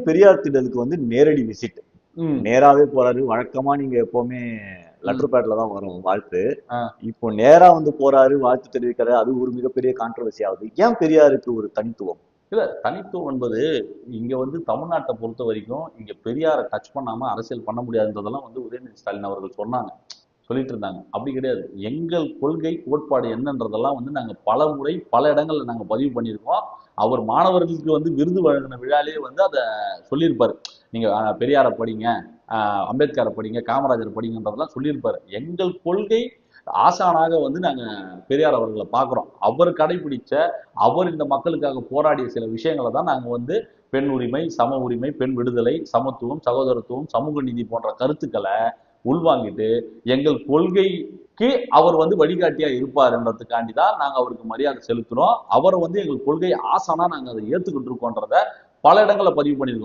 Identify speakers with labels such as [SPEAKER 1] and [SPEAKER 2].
[SPEAKER 1] பெரியார் திடலுக்கு வந்து நேரடி விசிட், நேராவே போறாரு. வழக்கமா நீங்க எப்பவுமே லெட்டர் பேட்ல தான் வரும் வாழ்த்து. இப்போ நேரா வந்து போறாரு, வாழ்த்து தெரிவிக்கிறாரு. அது ஒரு மிகப்பெரிய கான்ட்ரவர்சி ஆகுது. ஏன் பெரியாருக்கு ஒரு தனித்துவம்?
[SPEAKER 2] இல்ல, தனித்துவம் என்பது இங்க வந்து தமிழ்நாட்டை பொறுத்த வரைக்கும் இங்க பெரியாரை டச் பண்ணாம அரசியல் பண்ண முடியாதுன்றதெல்லாம் வந்து உதயநிதி ஸ்டாலின் அவர்கள் சொன்னாங்க, சொல்லிட்டு இருந்தாங்க. அப்படி கிடையாது. எங்கள் கொள்கை கோட்பாடு என்னன்றதெல்லாம் வந்து நாங்க பல முறை பல இடங்கள்ல நாங்க பதிவு பண்ணியிருக்கோம். அவர் மாணவர்களுக்கு வந்து விருது வழங்கின விழாலேயே வந்து அதை சொல்லியிருப்பாரு. நீங்க பெரியாரை படிங்க, அம்பேத்கரை படிங்க, காமராஜரை படிங்கன்றதெல்லாம் சொல்லியிருப்பாரு. எங்கள் கொள்கை ஆசானாக வந்து நாங்க பெரியார் அவர்களை பார்க்கிறோம். அவர் கடைபிடிச்ச, அவர் இந்த மக்களுக்காக போராடிய சில விஷயங்களை தான் நாங்க வந்து பெண் உரிமை, சம உரிமை, பெண் விடுதலை, சமத்துவம், சகோதரத்துவம், சமூக நீதி போன்ற கருத்துக்களை உள்வாங்கிட்டு எங்கள் கொள்கைக்கு அவர் வந்து வழிகாட்டியா இருப்பாருன்றதுக்காண்டி தான் நாங்க அவருக்கு மரியாதை செலுத்துறோம். அவரை வந்து எங்கள் கொள்கை ஆசானா நாங்க அதை ஏத்துக்கிட்டு இருக்கோன்றத பல இடங்களை பதிவு பண்ணியிருக்கோம்.